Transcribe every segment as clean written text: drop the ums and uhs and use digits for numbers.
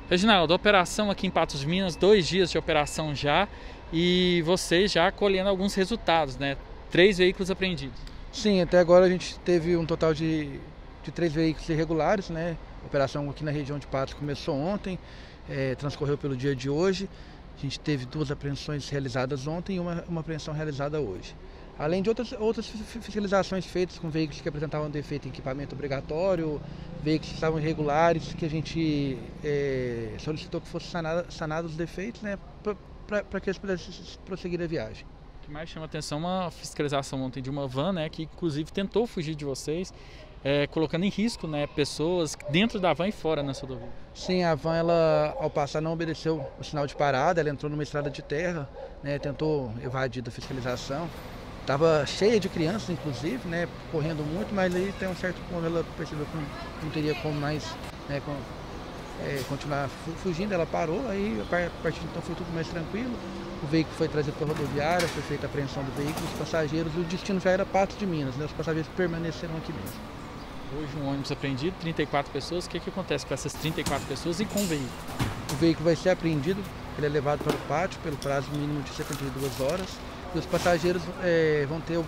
Reginaldo, operação aqui em Patos de Minas, 2 dias de operação já e vocês já colhendo alguns resultados, né? 3 veículos apreendidos. Sim, até agora a gente teve um total de 3 veículos irregulares, né? A operação aqui na região de Patos começou ontem, transcorreu pelo dia de hoje. A gente teve 2 apreensões realizadas ontem e uma apreensão realizada hoje. Além de outras fiscalizações feitas com veículos que apresentavam defeito em equipamento obrigatório, veículos que estavam irregulares, que a gente solicitou que fossem sanados os defeitos, né, para que eles pudessem prosseguir a viagem. O que mais chama atenção é uma fiscalização ontem de uma van, né, que inclusive tentou fugir de vocês, colocando em risco, né, pessoas dentro da van e fora nessa rodovia. Sim, a van, ela, ao passar, não obedeceu o sinal de parada, ela entrou numa estrada de terra, né, tentou evadir da fiscalização. Estava cheia de crianças, inclusive, né, correndo muito, mas aí tem um certo ponto ela percebeu que não teria como mais, né, continuar fugindo, ela parou, aí a partir de então foi tudo mais tranquilo. O veículo foi trazido para a rodoviária, foi feita a apreensão do veículo, os passageiros, o destino já era Patos de Minas, né, os passageiros permaneceram aqui mesmo. Hoje um ônibus apreendido, 34 pessoas, o que acontece com essas 34 pessoas e com o veículo? O veículo vai ser apreendido, ele é levado para o pátio pelo prazo mínimo de 72 horas. E os passageiros vão ter o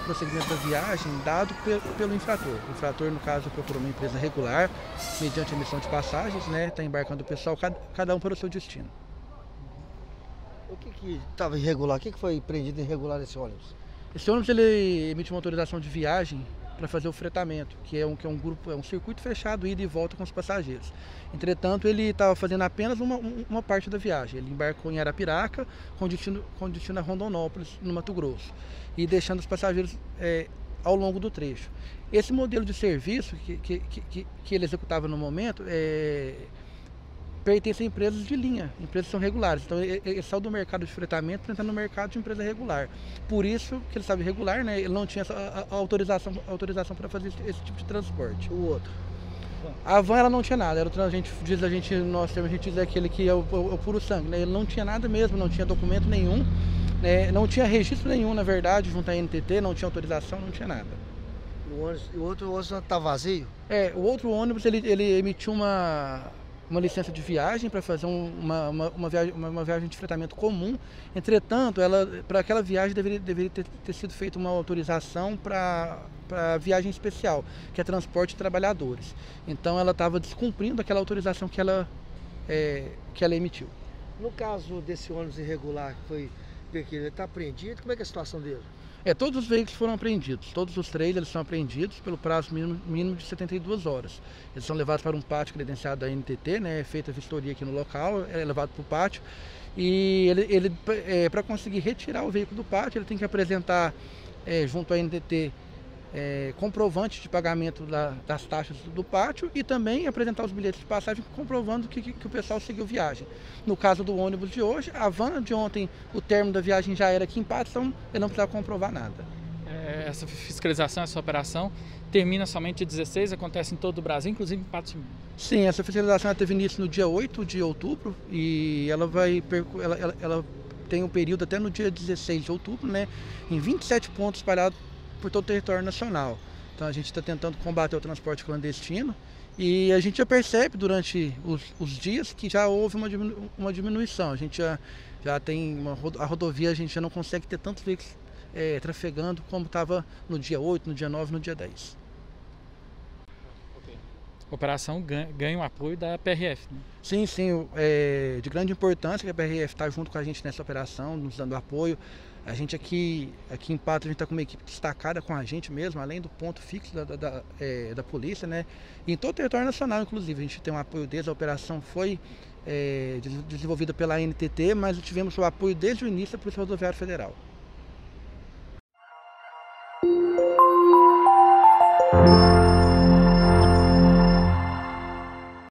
prosseguimento da viagem dado pelo infrator. O infrator, no caso, procurou uma empresa regular, mediante emissão de passagens, né? Está embarcando o pessoal, cada um para o seu destino. O que estava irregular? O que foi prendido irregular nesse ônibus? Esse ônibus ele emite uma autorização de viagem para fazer o fretamento, que é um grupo, é um circuito fechado, ida e volta com os passageiros. Entretanto, ele estava fazendo apenas uma parte da viagem. Ele embarcou em Arapiraca, com destino a Rondonópolis, no Mato Grosso, e deixando os passageiros ao longo do trecho. Esse modelo de serviço que ele executava no momento pertence a empresas de linha, empresas que são regulares. Então ele saiu do mercado de fretamento para entrar no mercado de empresa regular. Por isso que ele estava irregular, né? Ele não tinha a autorização para fazer esse tipo de transporte. O outro? A van ela não tinha nada, a gente diz aquele que é o puro sangue, né? Ele não tinha nada mesmo, não tinha documento nenhum, né? Não tinha registro nenhum, na verdade, junto à NTT, não tinha autorização, não tinha nada. O outro ônibus está vazio? O outro ônibus ele emitiu uma licença de viagem para fazer uma viagem de fretamento comum. Entretanto, para aquela viagem deveria ter sido feita uma autorização para viagem especial, que é transporte de trabalhadores. Então ela estava descumprindo aquela autorização que ela emitiu. No caso desse ônibus irregular que foi ele está apreendido, como é que é a situação dele? Todos os veículos foram apreendidos, todos os 3 eles são apreendidos pelo prazo mínimo de 72 horas. Eles são levados para um pátio credenciado da NTT, né, feita a vistoria aqui no local, é levado para o pátio e ele para conseguir retirar o veículo do pátio, ele tem que apresentar junto à NTT comprovante de pagamento das taxas do pátio e também apresentar os bilhetes de passagem comprovando que o pessoal seguiu viagem. No caso do ônibus de hoje, a van de ontem, o término da viagem já era aqui em Patos, então ele não precisava comprovar nada. Essa fiscalização, essa operação termina somente dia 16, acontece em todo o Brasil, inclusive em Patos de Minas. Sim, essa fiscalização teve início no dia 8 de outubro e ela tem um período até no dia 16 de outubro, né, em 27 pontos espalhados por todo o território nacional. Então a gente está tentando combater o transporte clandestino e a gente já percebe durante os dias que já houve uma diminuição. A gente já tem a rodovia, a gente já não consegue ter tantos veículos trafegando como estava no dia 8, no dia 9, no dia 10. A operação ganha o apoio da PRF, né? Sim, de grande importância que a PRF está junto com a gente nessa operação, nos dando apoio. A gente aqui em Patos, a gente está com uma equipe destacada com a gente mesmo, além do ponto fixo da polícia, né? E em todo o território nacional, inclusive, a gente tem um apoio deles. A operação foi desenvolvida pela NTT, mas tivemos o apoio desde o início da Polícia Rodoviária Federal.